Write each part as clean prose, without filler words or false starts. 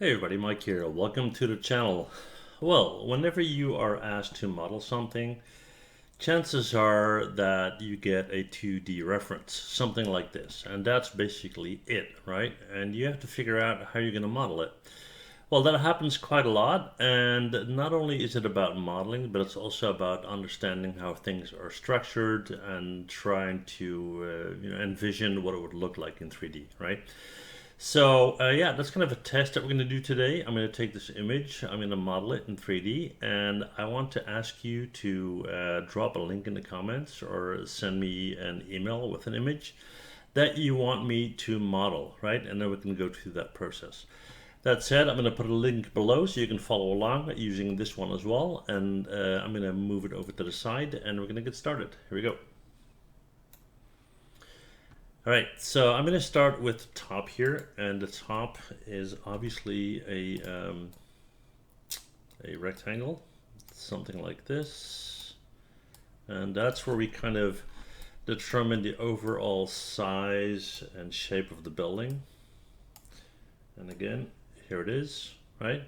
Hey everybody, Mike here. Welcome to the channel. Well, whenever you are asked to model something, chances are that you get a 2D reference, something like this. And that's basically it, right? And you have to figure out how you're going to model it. Well, that happens quite a lot. And not only is it about modeling, but it's also about understanding how things are structured and trying to envision what it would look like in 3D, right? So yeah, that's kind of a test that we're going to do today. I'm going to take this image, I'm going to model it in 3D, and I want to ask you to drop a link in the comments or send me an email with an image that you want me to model, right? And then we can go through that process. That said, I'm going to put a link below so you can follow along using this one as well, and I'm going to move it over to the side and we're going to get started. Here we go. All right, so I'm going to start with the top here, and the top is obviously a rectangle, something like this, and that's where we kind of determine the overall size and shape of the building. And again, here it is, right?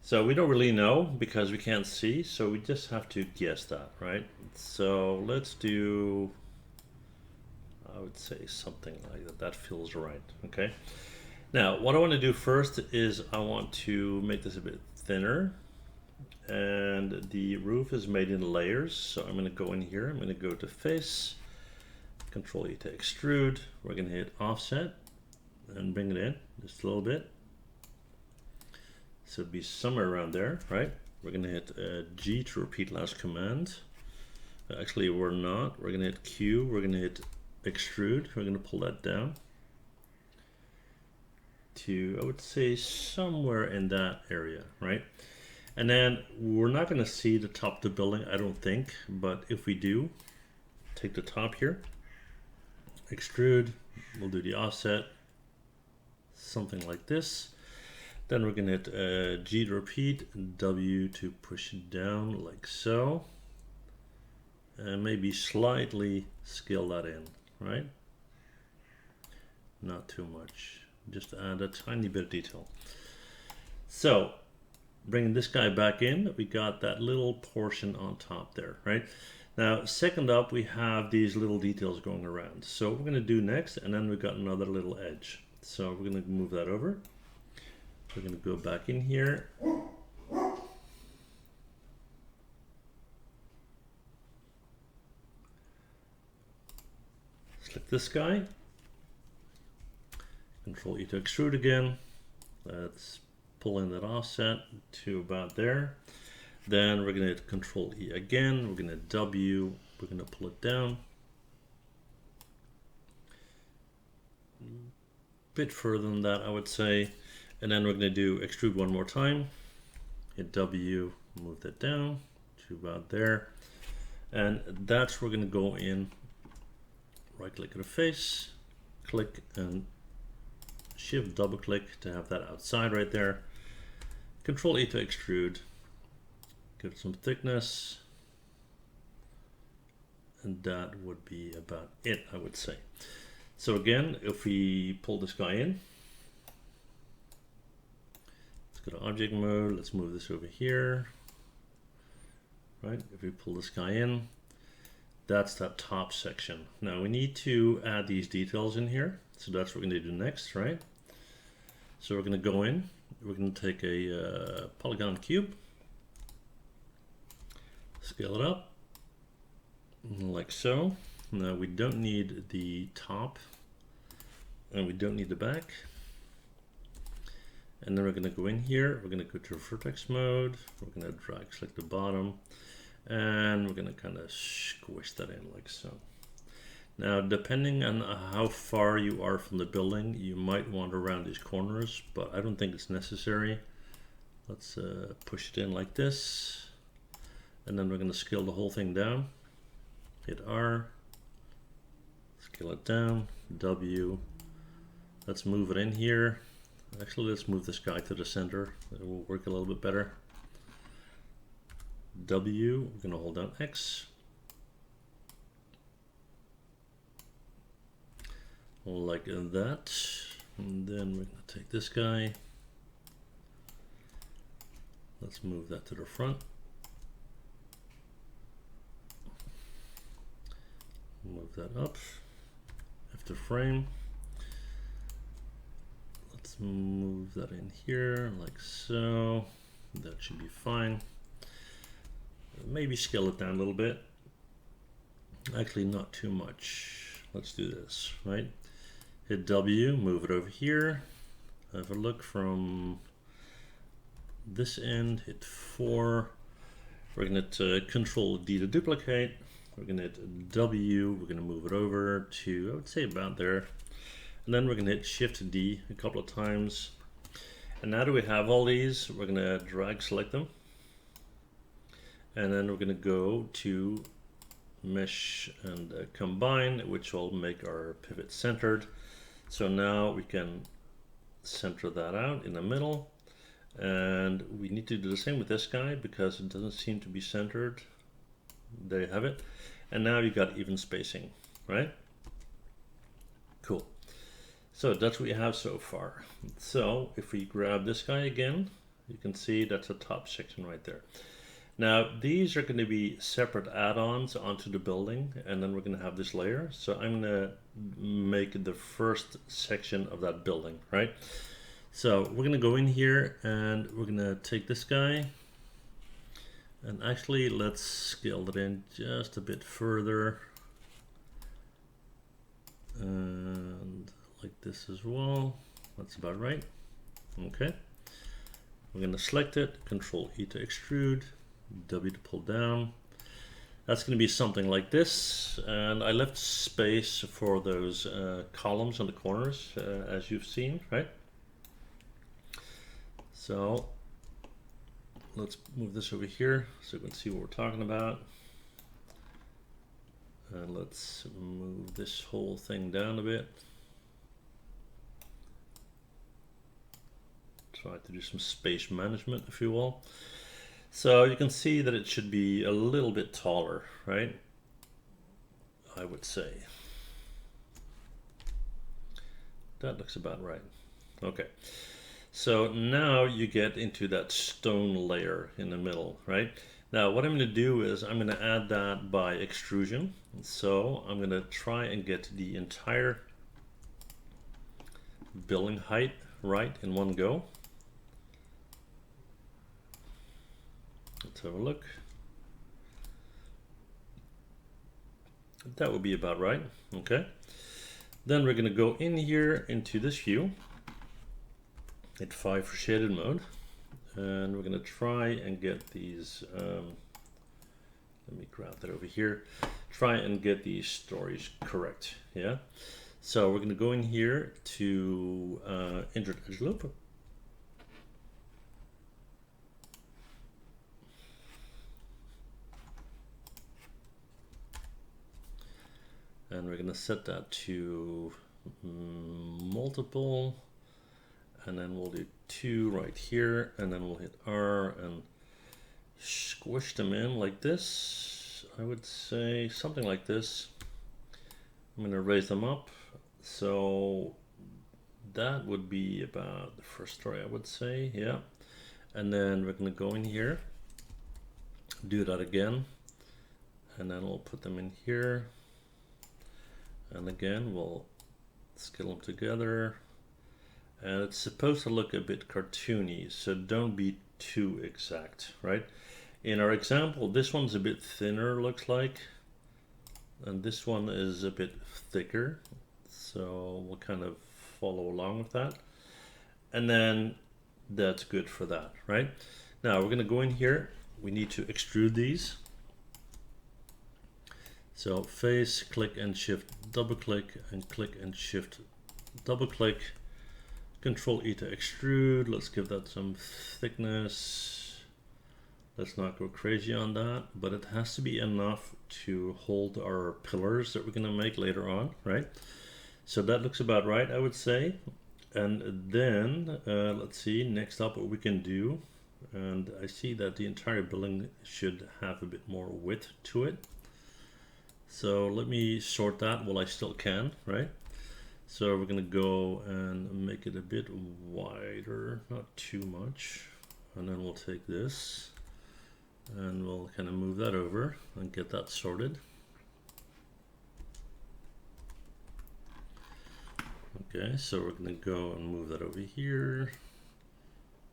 So we don't really know because we can't see, so we just have to guess that, right? So let's do, I would say something like that. That feels right, okay? Now, what I want to do first is I want to make this a bit thinner, and the roof is made in layers. So I'm going to go in here, I'm going to go to face, Control E to extrude. We're going to hit offset and bring it in just a little bit. So it'd be somewhere around there, right? We're going to hit G to repeat last command. Actually, we're not. We're going to hit Q. We're going to hit extrude. We're going to pull that down to, I would say, somewhere in that area, right? And then we're not going to see the top of the building, I don't think, but if we do, take the top here, extrude, we'll do the offset, something like this. Then we're going to hit G to repeat, W to push it down like so, and maybe slightly scale that in, right? Not too much, just add a tiny bit of detail. So bringing this guy back in, we got that little portion on top there, right? Now, second up, we have these little details going around. So what we're going to do next, and then we've got another little edge. So we're going to move that over. We're going to go back in here. Select this guy. Control E to extrude again. Let's pull in that offset to about there. Then we're going to hit Control E again. We're going to W. We're going to pull it down. A bit further than that, I would say. And then we're going to do extrude one more time. Hit W, move that down to about there. And that's where we're going to go in. Right click on the face, click and shift double click to have that outside right there. Control E to extrude. Give it some thickness, and that would be about it, I would say. So again, if we pull this guy in, let's go to object mode, let's move this over here, right? If we pull this guy in, that's that top section. Now we need to add these details in here, so that's what we're going to do next, right? So we're going to go in, we're going to take a polygon cube, scale it up like so. Now we don't need the top and we don't need the back. And then we're going to go in here, we're going to go to vertex mode, we're going to drag select the bottom, and we're going to kind of squish that in like so. Now depending on how far you are from the building, you might want to round these corners, but I don't think it's necessary. Let's push it in like this. And then we're going to scale the whole thing down. Hit R, scale it down, W. Let's move it in here. Actually, let's move this guy to the center. It will work a little bit better. W, we're going to hold down X. Like that. And then we're going to take this guy, Let's move that to the front. Move that up. After frame. Let's move that in here like so. That should be fine. Maybe scale it down a little bit. Actually, not too much. Let's do this, right? Hit W, move it over here. Have a look from this end, hit 4. We're going to Control D to duplicate. We're going to hit W, we're going to move it over to, I would say about there. And then we're going to hit Shift D a couple of times. And now that we have all these, we're going to drag select them. And then we're going to go to Mesh and Combine, which will make our pivot centered. So now we can center that out in the middle. And we need to do the same with this guy because it doesn't seem to be centered. There you have it. And now you got even spacing, right? Cool. So that's what we have so far. So if we grab this guy again, you can see that's the top section right there. Now these are going to be separate add-ons onto the building, and then we're going to have this layer. So I'm going to make the first section of that building, right? So we're going to go in here and we're going to take this guy, and actually let's scale it in just a bit further, and like this as well. That's about right. Okay, we're going to select it, Control E to extrude, W to pull down. That's going to be something like this, and I left space for those columns on the corners, as you've seen, right? So let's move this over here so we can see what we're talking about. And let's move this whole thing down a bit. Try to do some space management, if you will. So you can see that it should be a little bit taller, right? I would say. That looks about right. Okay. So now you get into that stone layer in the middle, right? Now what I'm going to do is I'm going to add that by extrusion. So I'm going to try and get the entire building height right in one go. Let's have a look. That would be about right. Okay. Then we're going to go in here into this view. Hit 5 for shaded mode. And we're going to try and get these, let me grab that over here. Try and get these stories correct. Yeah. So we're going to go in here to insert edge loop. And we're going to set that to multiple, and then we'll do 2 right here, and then we'll hit R and squish them in like this. I would say something like this. I'm going to raise them up. So that would be about the first story, I would say. Yeah. And then we're going to go in here, do that again, and then we'll put them in here. And again, we'll scale them together. And it's supposed to look a bit cartoony, so don't be too exact, right? In our example, this one's a bit thinner, looks like. And this one is a bit thicker. So we'll kind of follow along with that. And then that's good for that, right? Now we're going to go in here. We need to extrude these. So face, click and shift, double click, and click and shift, double click, Control E to extrude. Let's give that some thickness. Let's not go crazy on that, but it has to be enough to hold our pillars that we're going to make later on, right? So that looks about right, I would say. And then let's see, next up what we can do. And I see that the entire building should have a bit more width to it. So let me sort that while I still can, right? So we're going to go and make it a bit wider, not too much. And then we'll take this and we'll kind of move that over and get that sorted. Okay, so we're going to go and move that over here.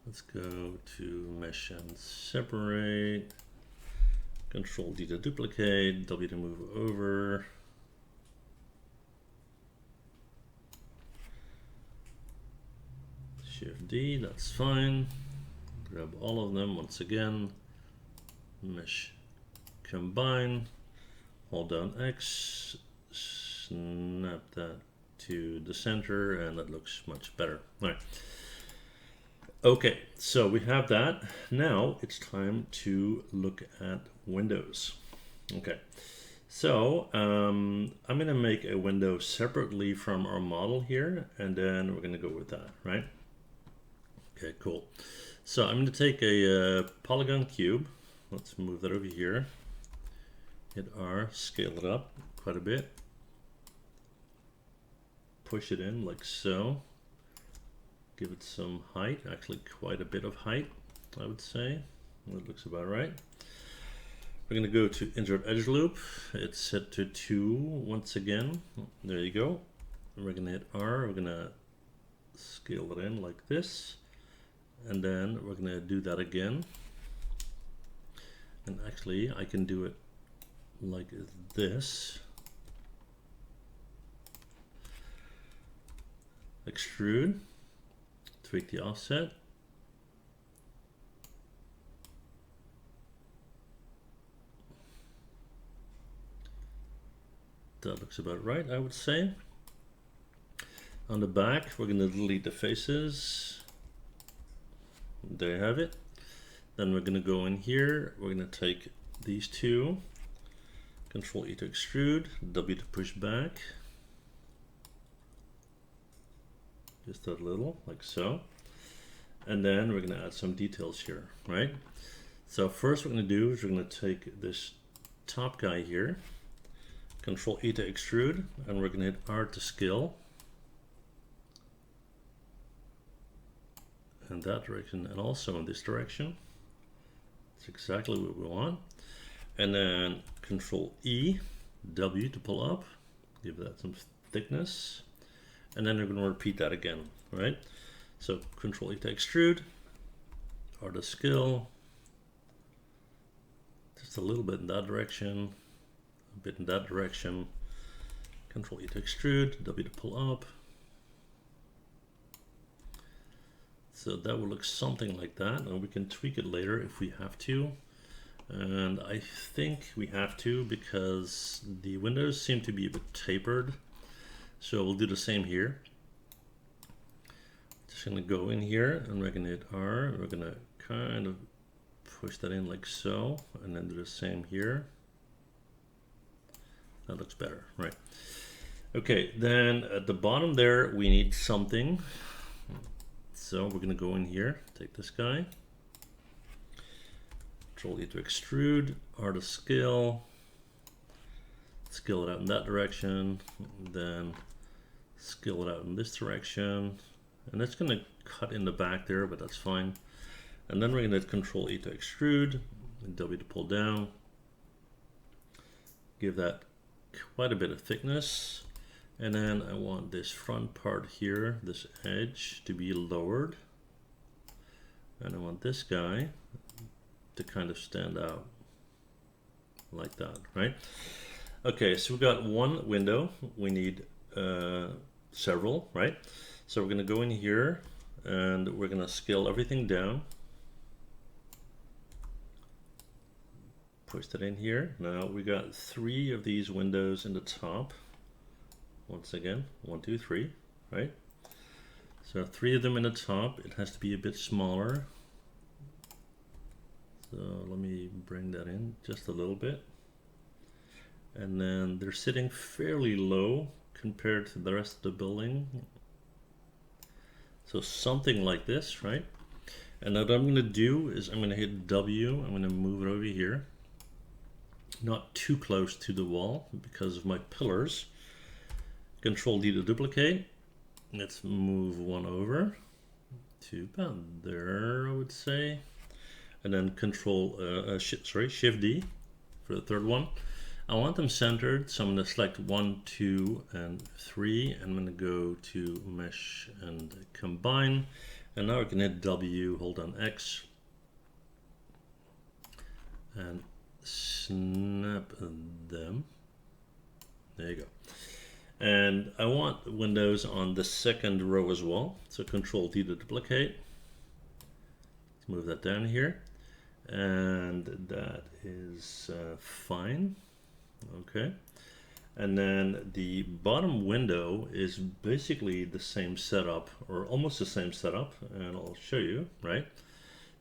Let's go to mesh and separate. Control D to duplicate, W to move over. Shift D, that's fine. Grab all of them once again. Mesh combine. Hold down X. Snap that to the center, and that looks much better. All right. Okay, so we have that. Now it's time to look at windows. Okay, so I'm going to make a window separately from our model here, and then we're going to go with that, right? Okay, cool. So I'm going to take a polygon cube. Let's move that over here. Hit R, scale it up quite a bit. Push it in like so. Give it some height, actually quite a bit of height, I would say. That looks about right. We're going to go to insert edge loop. It's set to 2 once again. There you go. We're going to hit R. We're going to scale it in like this. And then we're going to do that again. And actually, I can do it like this. Extrude. Tweak the offset. That looks about right, I would say. On the back, we're going to delete the faces. There you have it. Then we're going to go in here. We're going to take these two. Control E to extrude. W to push back. Just a little, like so. And then we're going to add some details here, right? So first what we're going to do is we're going to take this top guy here. Control E to extrude. And we're going to hit R to scale. In that direction and also in this direction. That's exactly what we want. And then Control E, W to pull up. Give that some thickness. And then we're going to repeat that again, right? So Control E to extrude, R to scale, just a little bit in that direction, a bit in that direction. Control E to extrude, W to pull up. So that will look something like that, and we can tweak it later if we have to. And I think we have to because the windows seem to be a bit tapered. So we'll do the same here. Just going to go in here and we're going to hit R. We're going to kind of push that in like so, and then do the same here. That looks better, right? Okay, then at the bottom there we need something. So we're going to go in here, take this guy. Control E to extrude, R to scale. Scale it out in that direction, then scale it out in this direction, and it's going to cut in the back there, but that's fine. And then we're going to hit Control E to extrude, and W to pull down, give that quite a bit of thickness, and then I want this front part here, this edge, to be lowered, and I want this guy to kind of stand out like that, right? Okay, so we've got one window. We need several, right? So we're going to go in here and we're going to scale everything down. Push that in here. Now we got 3 of these windows in the top. Once again, 1, 2, 3, right? So 3 of them in the top. It has to be a bit smaller. So let me bring that in just a little bit. And then they're sitting fairly low compared to the rest of the building. So something like this, right? And now what I'm going to do is I'm going to hit W. I'm going to move it over here. Not too close to the wall because of my pillars. Control D to duplicate. Let's move one over. to about there, I would say. And then Shift D for the third one. I want them centered, so I'm going to select 1, 2, and 3. I'm going to go to Mesh and Combine. And now I can hit W, hold on X, and snap them. There you go. And I want windows on the second row as well. So Control D to duplicate. Let's move that down here. And that is fine. Okay. And then the bottom window is basically the same setup, or almost the same setup, and I'll show you, right?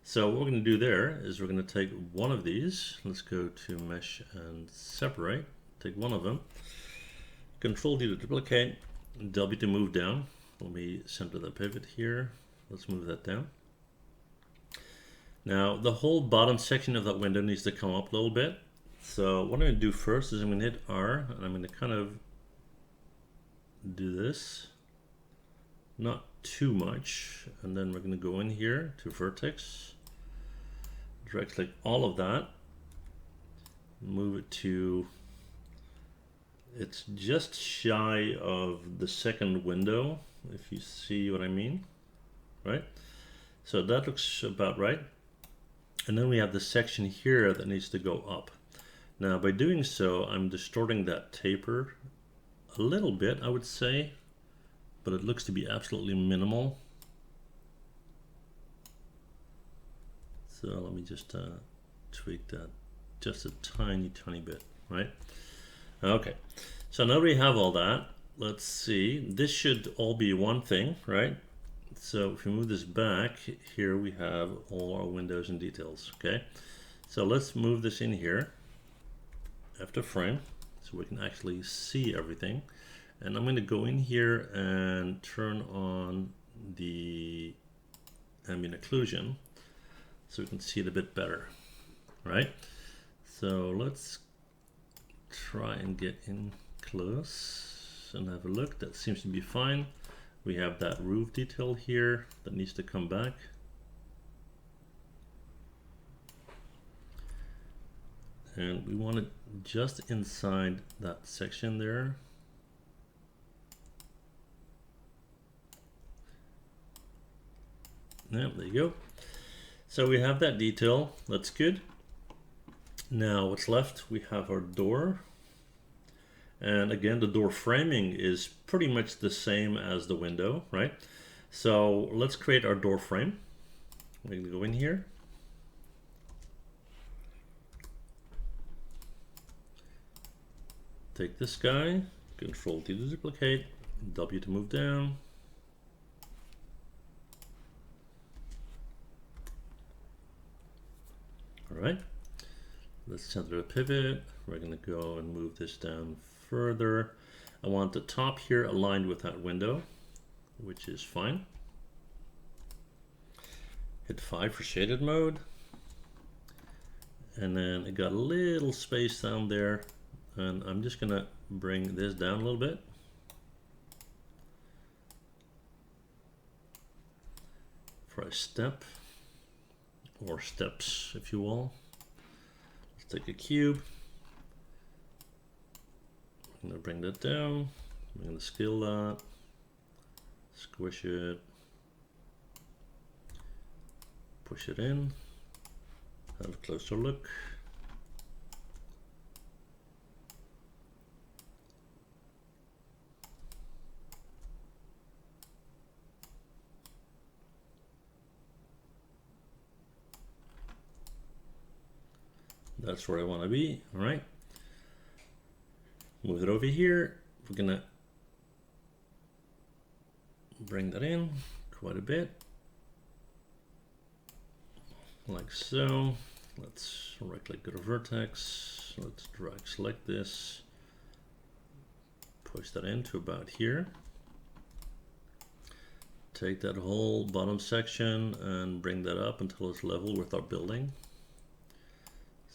So what we're going to do there is we're going to take one of these. Let's go to Mesh and Separate. Take one of them. Control D to duplicate, W to move down. Let me center the pivot here. Let's move that down. Now the whole bottom section of that window needs to come up a little bit. So what I'm going to do first is I'm going to hit R, and I'm going to kind of do this. Not too much. And then we're going to go in here to Vertex. Direct click all of that. Move it to, it's just shy of the second window, if you see what I mean, right? So that looks about right. And then we have the section here that needs to go up. Now by doing so, I'm distorting that taper a little bit, I would say, but it looks to be absolutely minimal. So let me just tweak that just a tiny bit, right? Okay, so now we have all that. Let's see, this should all be one thing, right? So if we move this back, here we have all our windows and details, okay? So let's move this in here after frame so we can actually see everything. And I'm going to go in here and turn on the ambient occlusion so we can see it a bit better, right? So let's try and get in close and have a look. That seems to be fine. We have that roof detail here that needs to come back. And we want it just inside that section there. Yeah, there you go. So we have that detail. That's good. Now what's left? We have our door. And again, the door framing is pretty much the same as the window, right? So let's create our door frame. We're going to go in here. Take this guy, Control D to duplicate, W to move down. All right, let's center the pivot. We're going to go and move this down further. I want the top here aligned with that window, which is fine. Hit 5 for shaded mode. And then it got a little space down there. And I'm just going to bring this down a little bit. For a step, or steps if you will. Let's take a cube. I'm going to bring that down. I'm going to scale that. Squish it. Push it in. Have a closer look. That's where I want to be. All right. Move it over here. We're gonna bring that in quite a bit, like so. Let's right click, go to vertex. Let's drag select this, push that into about here. Take that whole bottom section and bring that up until it's level with our building.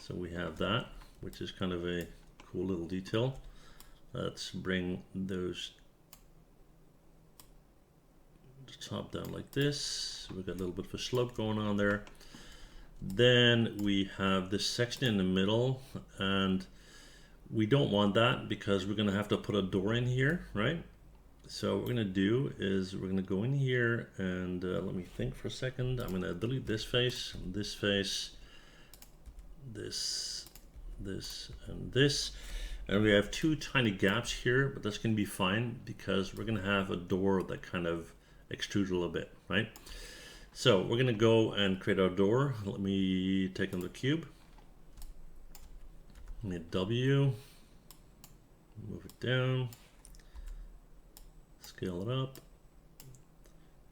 So we have that, which is kind of a cool little detail. Let's bring those top down like this. We've got a little bit of a slope going on there. Then we have this section in the middle, and we don't want that because we're going to have to put a door in here, right? So what we're going to do is we're going to go in here and let me think for a second. I'm going to delete this face, this, and this. And we have two tiny gaps here, but that's going to be fine because we're going to have a door that kind of extrudes a little bit, right? So we're going to go and create our door. Let me take on the cube. Let me hit W, move it down, scale it up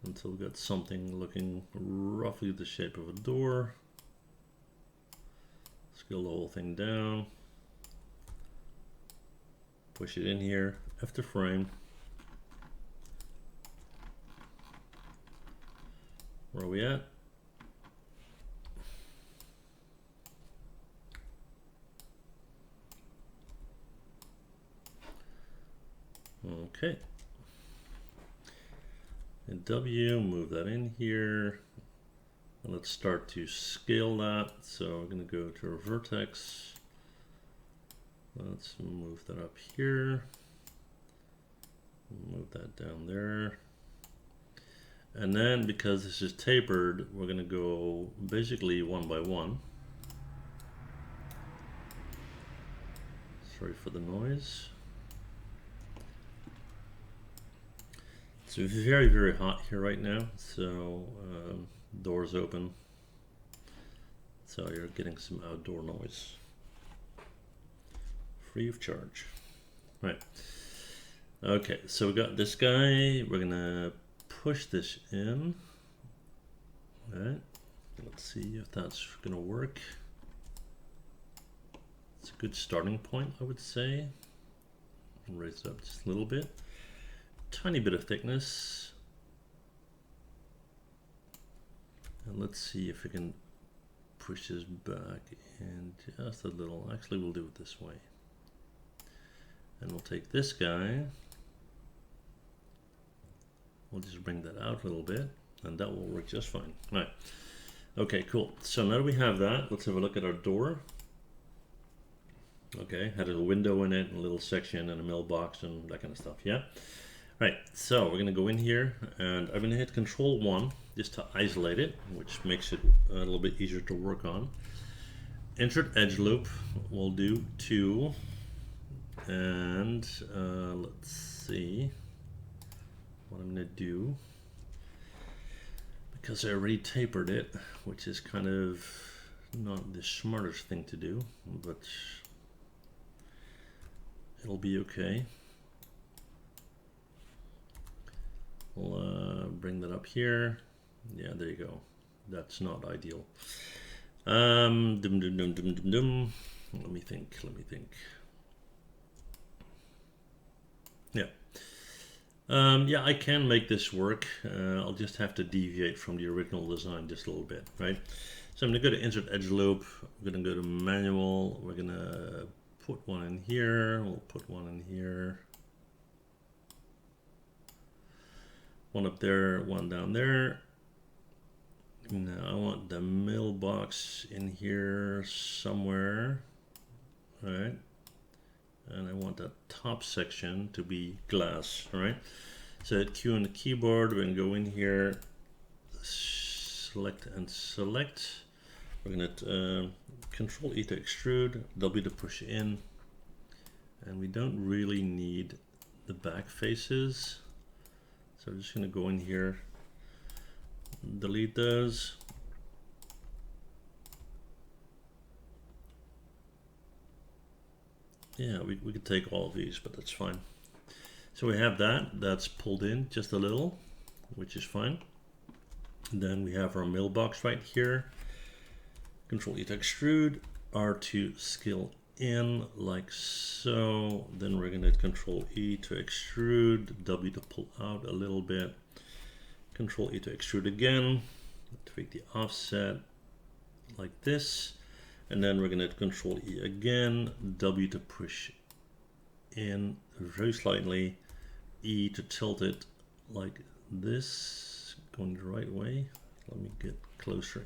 until we got something looking roughly the shape of a door. Scale the whole thing down, push it in here, F the frame. Where are we at? Okay. And W, move that in here. And let's start to scale that. So we're going to go to our vertex. Let's move that up here. Move that down there. And then because this is tapered, we're going to go basically one by one. Sorry for the noise. It's very, very hot here right now, so doors open. So you're getting some outdoor noise. Free of charge. Right. Okay, so we got this guy. We're going to push this in. All right. Let's see if that's going to work. It's a good starting point, I would say. Raise it up just a little bit. Tiny bit of thickness. And let's see if we can push this back in just a little. Actually, we'll do it this way. And we'll take this guy. We'll just bring that out a little bit, and that will work just fine. All right. Okay, cool. So now that we have that, let's have a look at our door. Okay, had a window in it, and a little section, and a mailbox, and that kind of stuff. Yeah. Right, so we're going to go in here, and I'm going to hit Control 1 just to isolate it, which makes it a little bit easier to work on. Insert edge loop, we'll do 2, and let's see what I'm going to do. Because I already tapered it, which is kind of not the smartest thing to do, but it'll be okay. We'll bring that up here. Yeah, there you go. That's not ideal. Let me think. Yeah. Yeah, I can make this work. I'll just have to deviate from the original design just a little bit, right? So I'm going to go to Insert Edge Loop. We're going to go to Manual. We're going to put one in here. We'll put one in here. One up there, one down there. Now I want the mailbox in here somewhere. All right. And I want that top section to be glass. All right. So hit Q on the keyboard. We're going to go in here, select and select. We're going to Control E to extrude, W to push in. And we don't really need the back faces. So I'm just going to go in here, delete those. Yeah, we could take all of these, but that's fine. So we have that's pulled in just a little, which is fine. And then we have our mailbox right here. Control E to extrude, R to scale in like so. Then we're going to Control E to extrude, W to pull out a little bit, Control E to extrude again, tweak the offset like this, and then we're going to Control E again, W to push in very slightly, E to tilt it like this, going the right way? Let me get closer.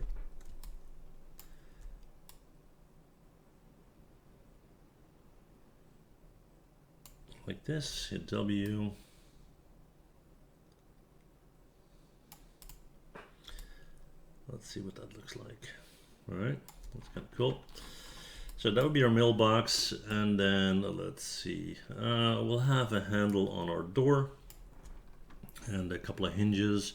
Like this, hit W. Let's see what that looks like. All right, that's kind of cool. So that would be our mailbox, and then let's see. We'll have a handle on our door and a couple of hinges.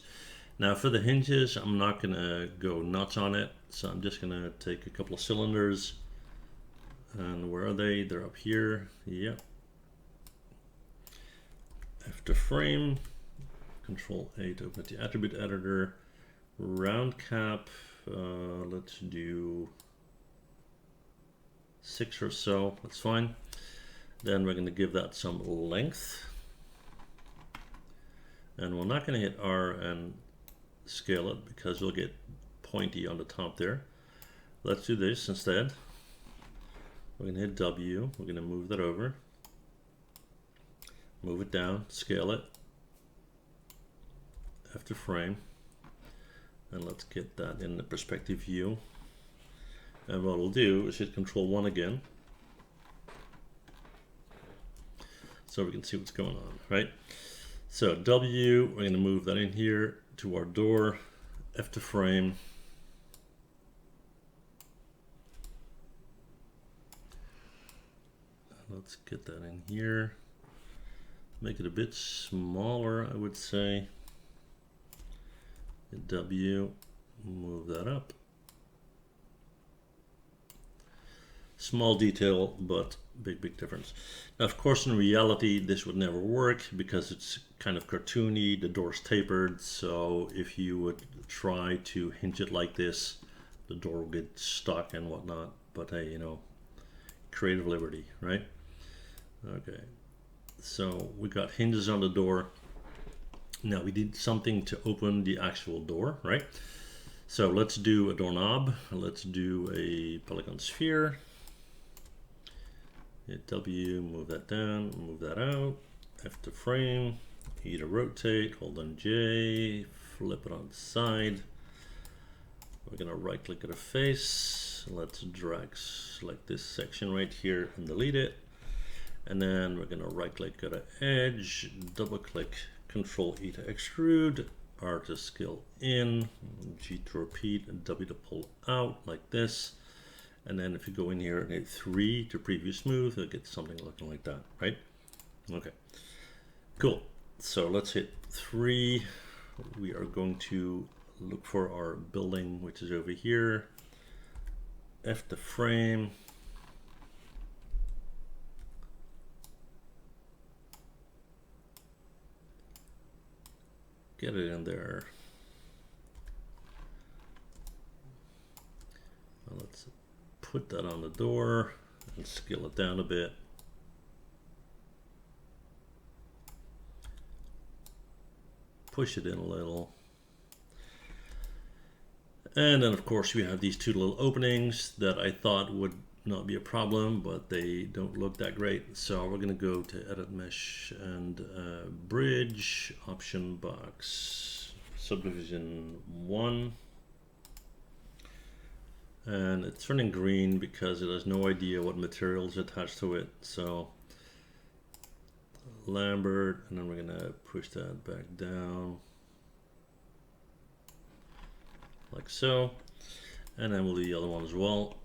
Now for the hinges, I'm not gonna go nuts on it, so I'm just gonna take a couple of cylinders. And where are they? They're up here. Yep. After frame, Control A to open the attribute editor. Round cap, let's do 6 or so, that's fine. Then we're going to give that some length. And we're not going to hit R and scale it because we'll get pointy on the top there. Let's do this instead. We're going to hit W, we're going to move that over. Move it down, scale it. After frame. And let's get that in the perspective view. And what we'll do is hit Control 1 again. So we can see what's going on, right? So W, we're going to move that in here to our door. F to frame. Let's get that in here. Make it a bit smaller, I would say. Hit W, move that up. Small detail, but big difference. Now, of course, in reality, this would never work because it's kind of cartoony, the door's tapered, so if you would try to hinge it like this, the door will get stuck and whatnot, but hey, you know, creative liberty, right? Okay, so we got hinges on the door. Now we need something to open the actual door, right? So let's do a doorknob. Let's do a polygon sphere. Hit W, move that down, move that out. F to frame, E to rotate, hold on J, flip it on the side. We're gonna right click at a face. Let's drag, select this section right here and delete it. And then we're gonna right click at an edge, double click, Control E to extrude, R to scale in, G to repeat, and W to pull out like this. And then if you go in here and hit 3 to preview smooth, you'll get something looking like that, right? Okay, cool. So let's hit 3. We are going to look for our building, which is over here. F the frame. Get it in there. Well, let's put that on the door and scale it down a bit. Push it in a little. And then of course we have these two little openings that I thought would not be a problem, but they don't look that great. So we're going to go to edit mesh and bridge, option box, subdivision 1. And it's turning green because it has no idea what material is attached to it. So Lambert, and then we're going to push that back down like so. And then we'll do the other one as well.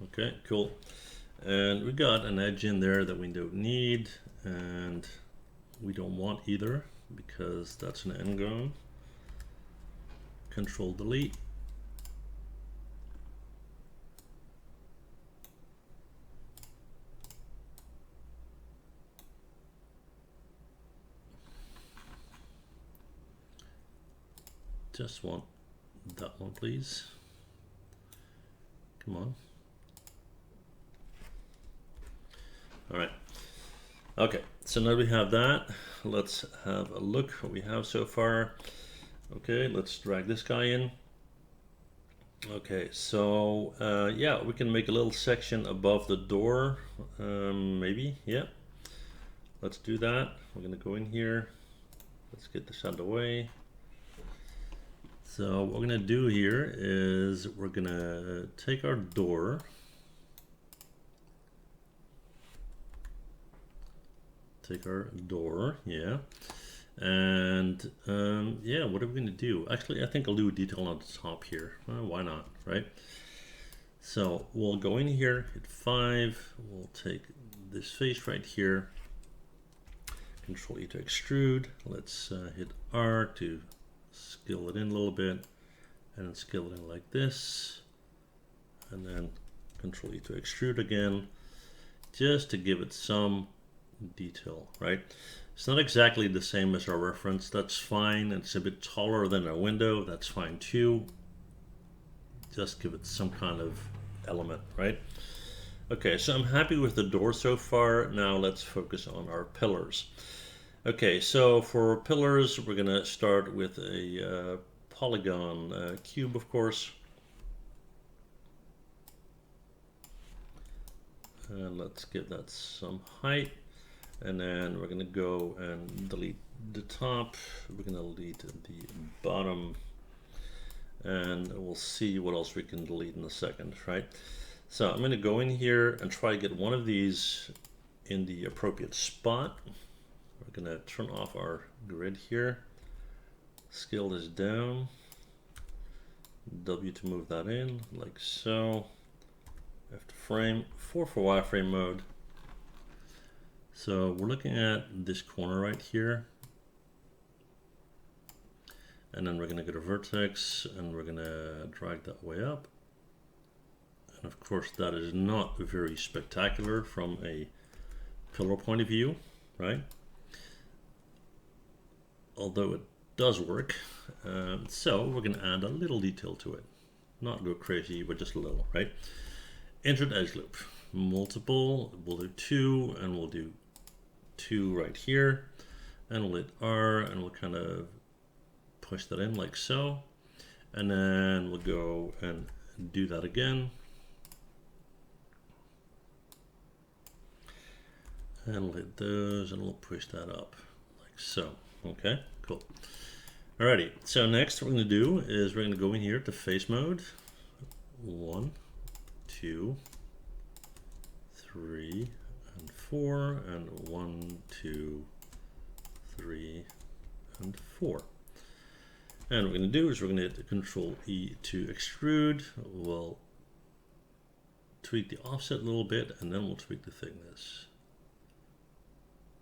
Okay, cool. And we got an edge in there that we don't need, and we don't want either because that's an endgone. Control delete. Just want that one, please. Come on. All right. Okay, so now we have that. Let's have a look what we have so far. Okay, let's drag this guy in. Okay, so yeah, we can make a little section above the door, maybe. Yeah, let's do that. We're gonna go in here. Let's get this out of the way. So what we're gonna do here is we're gonna take our door. Yeah. And yeah, what are we gonna do? Actually, I think I'll do a detail on the top here. Why not, right? So we'll go in here, hit 5. We'll take this face right here. Control E to extrude. Let's hit R to scale it in a little bit, and then scale it in like this, and then Control E to extrude again, just to give it some detail, right? It's not exactly the same as our reference. That's fine. It's a bit taller than our window. That's fine too. Just give it some kind of element, right? Okay, so I'm happy with the door so far. Now let's focus on our pillars. Okay, so for pillars, we're gonna start with a polygon cube, of course. And let's give that some height. And then we're gonna go and delete the top. We're gonna delete the bottom. And we'll see what else we can delete in a second, right? So I'm gonna go in here and try to get one of these in the appropriate spot. We're gonna turn off our grid here. Scale this down. W to move that in, like so. F to frame, 4 for wireframe mode. So we're looking at this corner right here. And then we're gonna go to vertex and we're gonna drag that way up. And of course that is not very spectacular from a pillar point of view, right? Although it does work. So we're gonna add a little detail to it. Not go crazy, but just a little, right? Insert edge loop. Multiple, we'll do 2, and we'll do 2 right here. And we'll hit R, and we'll kind of push that in like so. And then we'll go and do that again. And we'll hit those, and we'll push that up like so. Okay, cool. Alrighty, so next what we're going to do is we're going to go in here to face mode. 1, 2, 3, and 4, and 1, 2, 3, and 4. And what we're going to do is we're going to hit Control E to extrude. We'll tweak the offset a little bit, and then we'll tweak the thickness.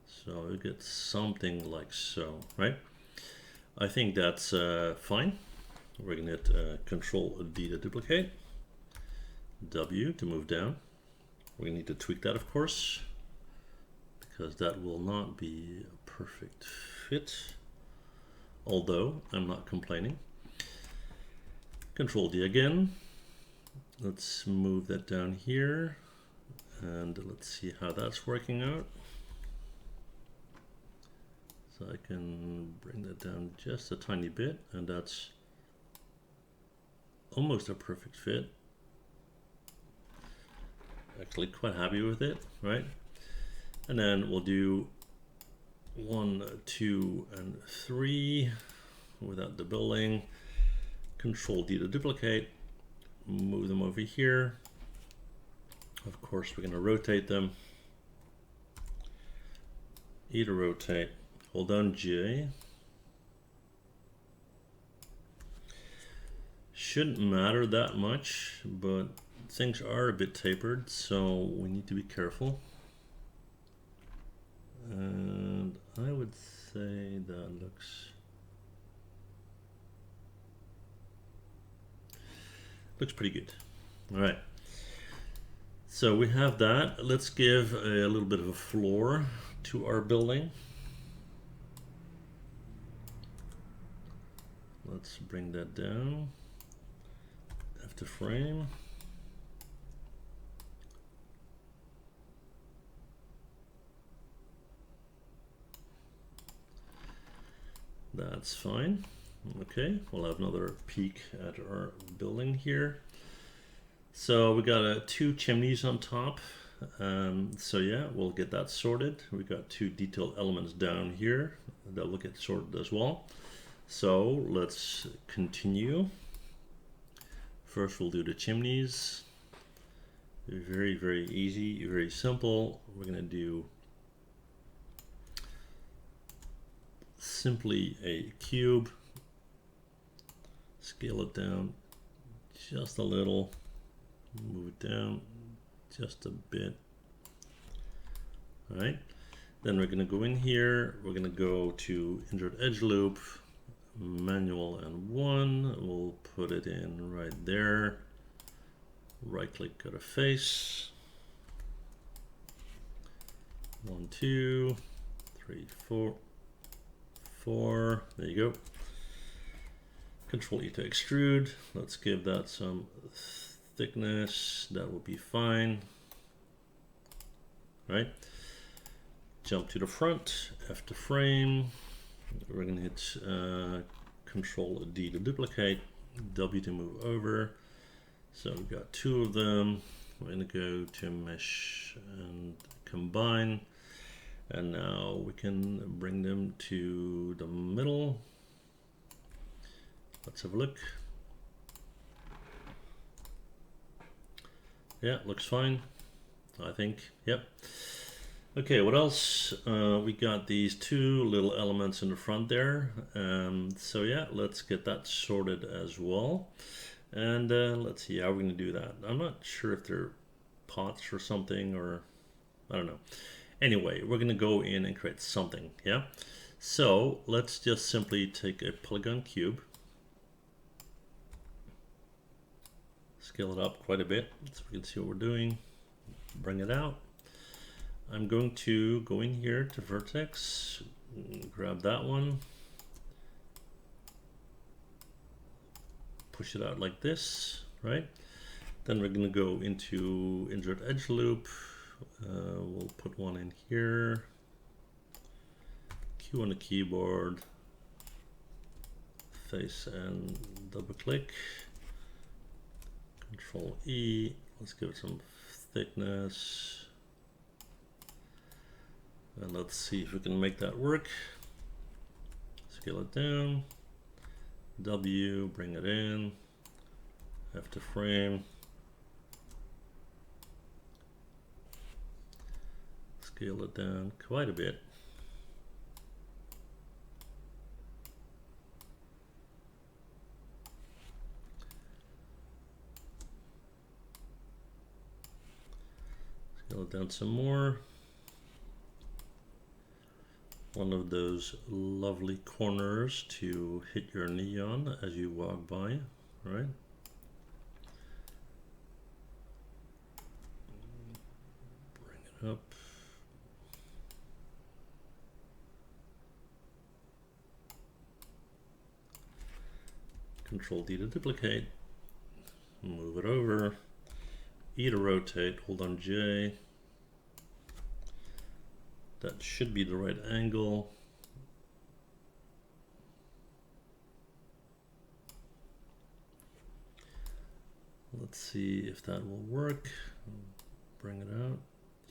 So we get something like so, right? I think that's fine. We're going to hit Control D to duplicate, W to move down. We need to tweak that, of course, because that will not be a perfect fit, although I'm not complaining. Control D again. Let's move that down here, and let's see how that's working out. So I can bring that down just a tiny bit, and that's almost a perfect fit. Actually quite happy with it, right? And then we'll do 1, 2, and 3 without the building. Control D to duplicate, move them over here. Of course, we're going to rotate them. E to rotate, hold down J. Shouldn't matter that much, but things are a bit tapered, so we need to be careful. And I would say that looks pretty good. All right. So we have that. Let's give a little bit of a floor to our building. Let's bring that down. F to frame. That's fine. Okay, we'll have another peek at our building here. So we got two chimneys on top. So yeah, we'll get that sorted. We got two detailed elements down here that will get sorted as well. So let's continue. First we'll do the chimneys. Very, very easy, very simple. We're gonna do simply a cube, scale it down just a little, move it down just a bit. All right, then we're gonna go in here, we're gonna go to insert edge loop, manual and 1, we'll put it in right there, right click, go to face, 1 2 3 4 4, there you go. Control E to extrude, let's give that some thickness, that will be fine. Right, jump to the front, F to frame, we're gonna hit Control D to duplicate, W to move over. So we've got two of them. We're gonna go to mesh and combine, and now we can bring them to the middle. Let's have a look. Yeah, looks fine, I think. Yep. Okay, what else? We got these two little elements in the front there. So yeah, let's get that sorted as well. And let's see how we're going to do that. I'm not sure if they're pots or something, or I don't know. Anyway, we're going to go in and create something. Yeah. So let's just simply take a polygon cube, scale it up quite a bit so we can see what we're doing, bring it out. I'm going to go in here to vertex, grab that one, push it out like this, right? Then we're going to go into insert edge loop. We'll put one in here, Q on the keyboard, face and double click, Control E, let's give it some thickness. And let's see if we can make that work. Scale it down, W, bring it in, F to frame, scale it down quite a bit. Scale it down some more. One of those lovely corners to hit your knee on as you walk by, right? Bring it up. Control D to duplicate, move it over, E to rotate, hold on J. That should be the right angle. Let's see if that will work. Bring it out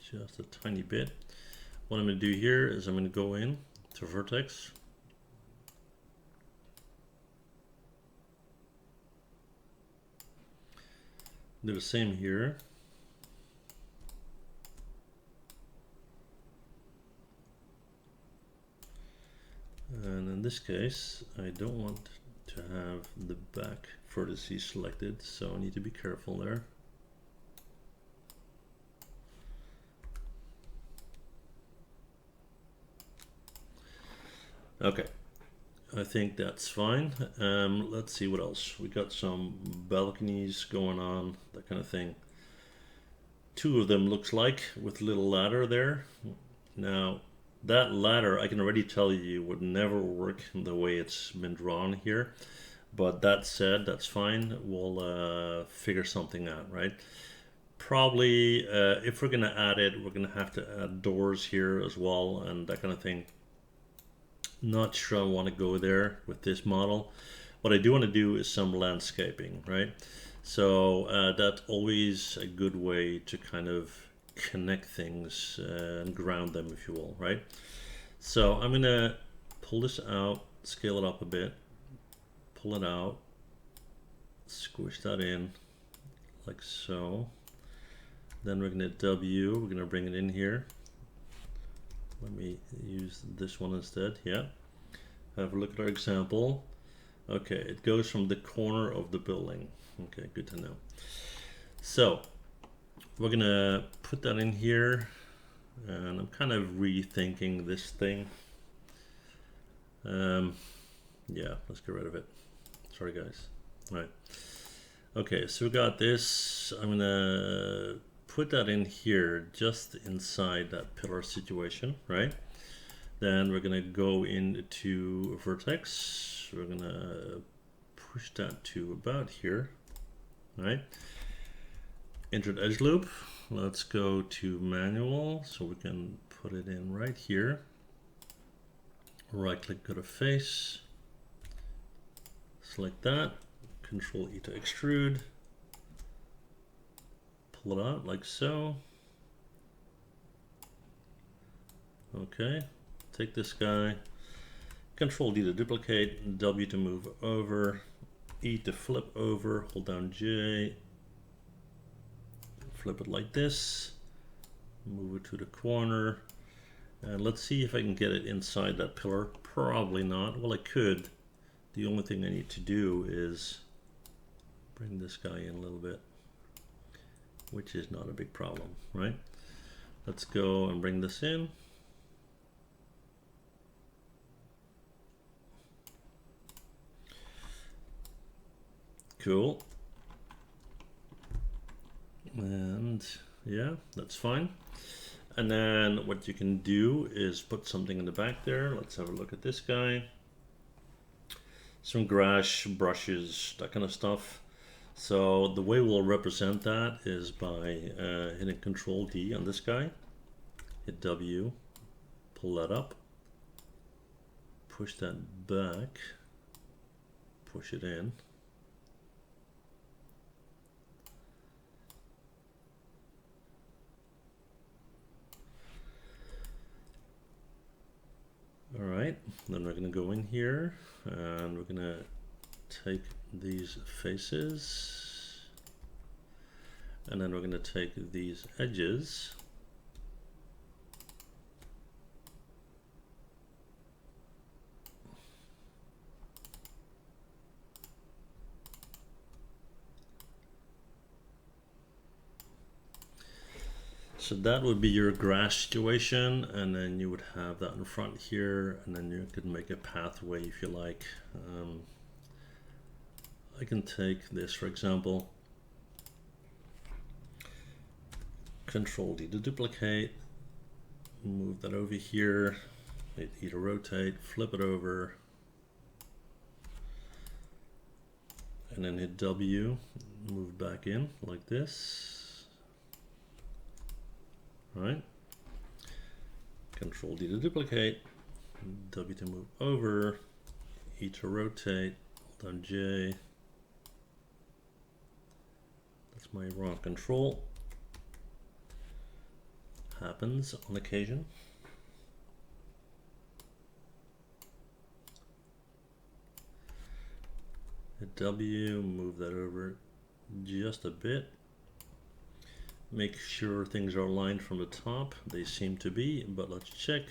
just a tiny bit. What I'm going to do here is I'm going to go in to vertex. Do the same here. And in this case, I don't want to have the back vertices selected, so I need to be careful there. Okay, I think that's fine. Let's see what else. We got some balconies going on, that kind of thing. Two of them looks like, with a little ladder there. Now, that ladder, I can already tell you, would never work the way it's been drawn here. But that said, that's fine. We'll figure something out, right? Probably, if we're going to add it, we're going to have to add doors here as well and that kind of thing. Not sure I want to go there with this model. What I do want to do is some landscaping, right? So that's always a good way to kind of connect things and ground them, if you will, right? So I'm gonna pull this out, scale it up a bit, pull it out, squish that in like so. Then we're gonna W, we're gonna bring it in here. Let me use this one instead, yeah. Have a look at our example. Okay, it goes from the corner of the building. Okay, good to know. So we're gonna put that in here, and I'm kind of rethinking this thing. Yeah, let's get rid of it. Sorry guys. All right. Okay, so we got this. I'm gonna put that in here just inside that pillar situation, right? Then we're gonna go into vertex. We're gonna push that to about here, right? Enter the edge loop. Let's go to manual so we can put it in right here. Right click, go to face. Select that. Control E to extrude. Pull it out like so. Okay, take this guy. Control D to duplicate, W to move over, E to flip over, hold down J, flip it like this, move it to the corner, and let's see if I can get it inside that pillar. Probably not. Well, I could. The only thing I need to do is bring this guy in a little bit, which is not a big problem, right? Let's go and bring this in. Cool. And yeah, that's fine. And then what you can do is put something in the back there. Let's have a look at this guy. Some grass, brushes, that kind of stuff. So the way we'll represent that is by hitting Control D on this guy. Hit W, pull that up, push that back, push it in. All right, then we're going to go in here and we're going to take these faces and then we're going to take these edges so that would be your grass situation, and then you would have that in front here, and then you could make a pathway if you like. I can take this for example, Control D to duplicate, move that over here, hit E to rotate, flip it over, and then hit W, move back in like this. Right, Control D to duplicate, W to move over, E to rotate, hold down J. That's my wrong control. Happens on occasion. Hit W, move that over just a bit. Make sure things are aligned from the top. They seem to be, but let's check.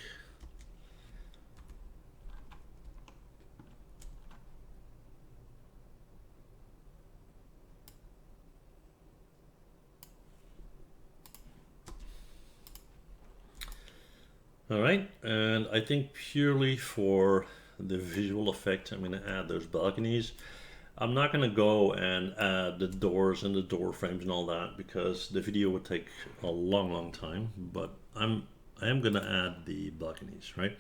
All right, and I think purely for the visual effect, I'm going to add those balconies. I'm not going to go and add the doors and the door frames and all that because the video would take a long time, but I am going to add the balconies, right?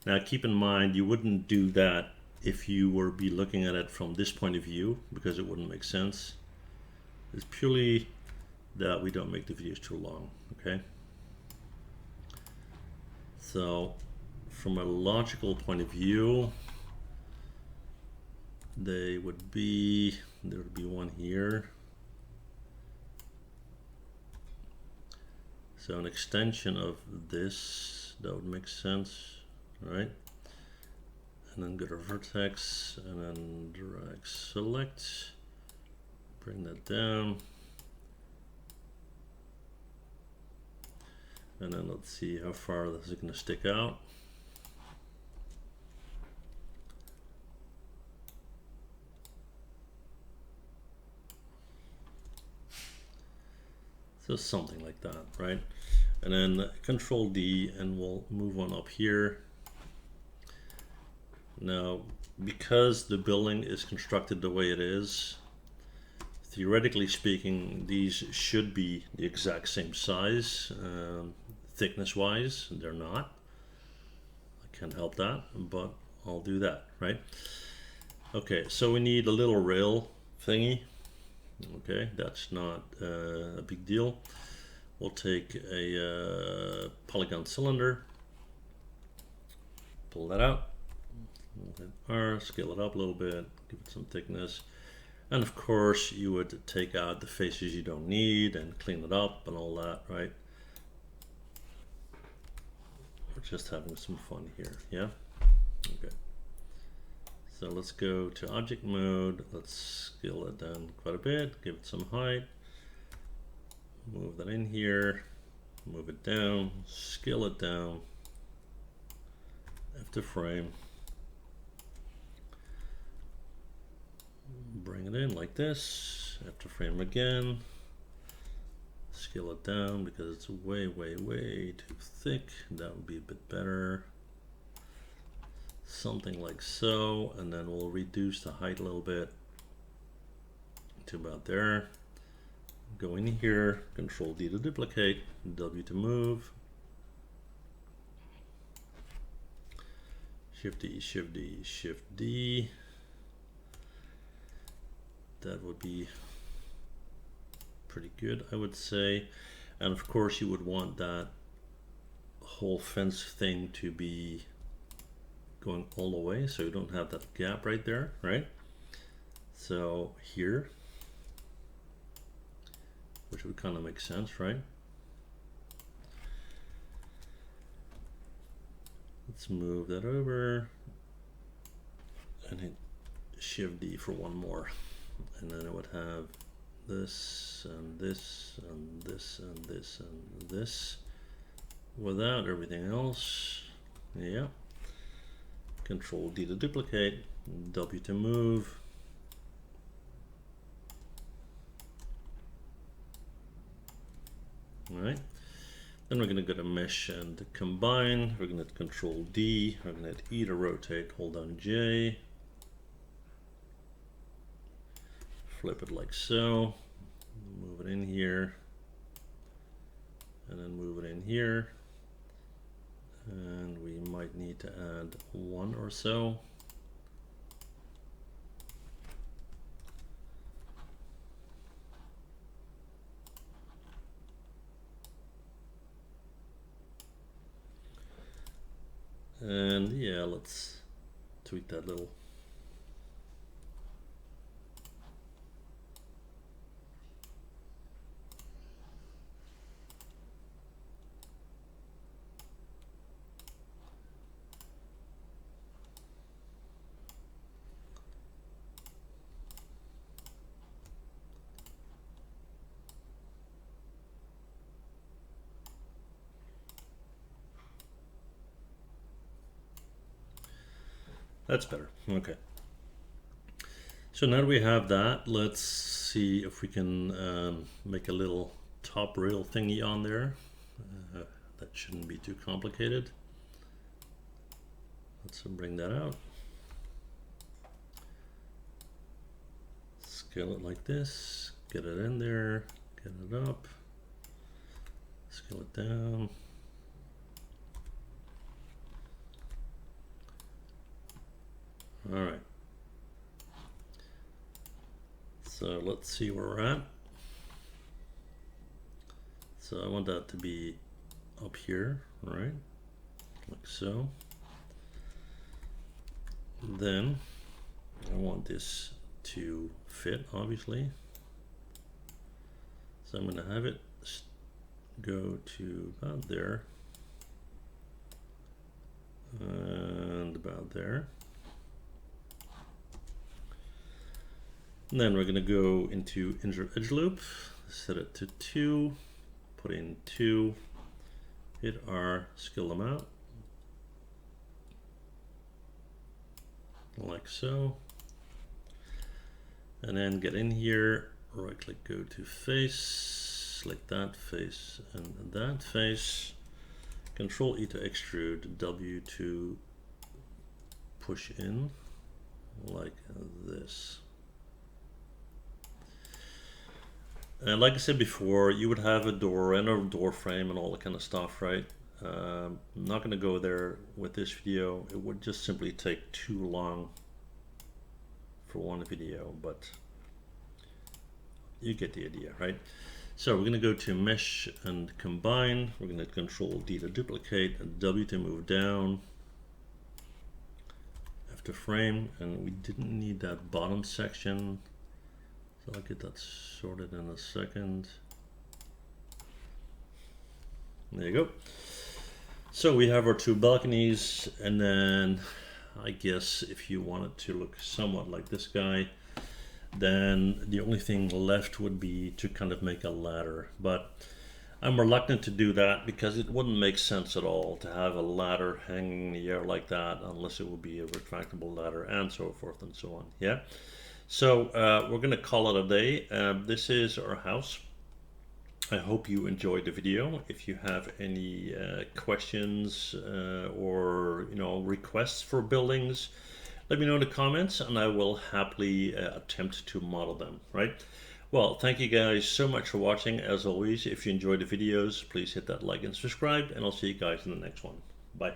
Now keep in mind, you wouldn't do that if you were be looking at it from this point of view because it wouldn't make sense. It's purely that we don't make the videos too long, okay? So from a logical point of view, there would be one here. So an extension of this, that would make sense, right? And then go to vertex and then drag select, bring that down. And then let's see how far this is going to stick out. So something like that, right? And then Control D, and we'll move on up here. Now, because the building is constructed the way it is, theoretically speaking, these should be the exact same size, thickness-wise. They're not. I can't help that, but I'll do that, right? Okay, so we need a little rail thingy. Okay, that's not a big deal. We'll take a polygon cylinder, pull that out, hit R, scale it up a little bit, give it some thickness, and of course you would take out the faces you don't need and clean it up and all that, right? We're just having some fun here, yeah? Okay. So let's go to object mode, let's scale it down quite a bit, give it some height, move that in here, move it down, scale it down, F to frame, bring it in like this, F to frame again, scale it down because it's way too thick. That would be a bit better. Something like so, and then we'll reduce the height a little bit to about there. Go in here, Control D to duplicate, W to move, Shift D, Shift D, Shift D. That would be pretty good, I would say. And of course you would want that whole fence thing to be going all the way, so you don't have that gap right there, right? So here, which would kind of make sense, right? Let's move that over and hit Shift D for one more, and then it would have this and this and this and this and this without everything else. Yeah. Control D to duplicate, W to move. All right. Then we're going to go to mesh and combine. We're going to Control D. We're going to hit E to rotate. Hold down J. Flip it like so. Move it in here. And then move it in here. And we might need to add one or so. And yeah, let's tweak that little. That's better. Okay. So now that we have that, let's see if we can make a little top rail thingy on there. That shouldn't be too complicated. Let's bring that out. Scale it like this. Get it in there. Get it up. Scale it down. All right. So let's see where we're at. So I want that to be up here, right? Like so. Then I want this to fit, obviously. So I'm going to have it go to about there and about there. And then we're going to go into insert edge loop, set it to 2, put in 2, hit R, scale them out, like so. And then get in here, right click, go to face, select that face and that face, Control E to extrude, W to push in, like this. And like I said before, you would have a door and a door frame and all that kind of stuff, right? I'm not going to go there with this video. It would just simply take too long for one video, but you get the idea, right? So we're going to go to mesh and combine. We're going to Control D to duplicate and W to move down after frame, and we didn't need that bottom section. So I'll get that sorted in a second. There you go. So we have our 2 balconies, and then I guess if you want it to look somewhat like this guy, then the only thing left would be to kind of make a ladder. But I'm reluctant to do that because it wouldn't make sense at all to have a ladder hanging in the air like that unless it would be a retractable ladder and so forth and so on. Yeah. So we're going to call it a day. This is our house. I hope you enjoyed the video. If you have any questions or requests for buildings, let me know in the comments and I will happily attempt to model them, right? Well, thank you guys so much for watching. As always, if you enjoyed the videos, please hit that like and subscribe, and I'll see you guys in the next one. Bye.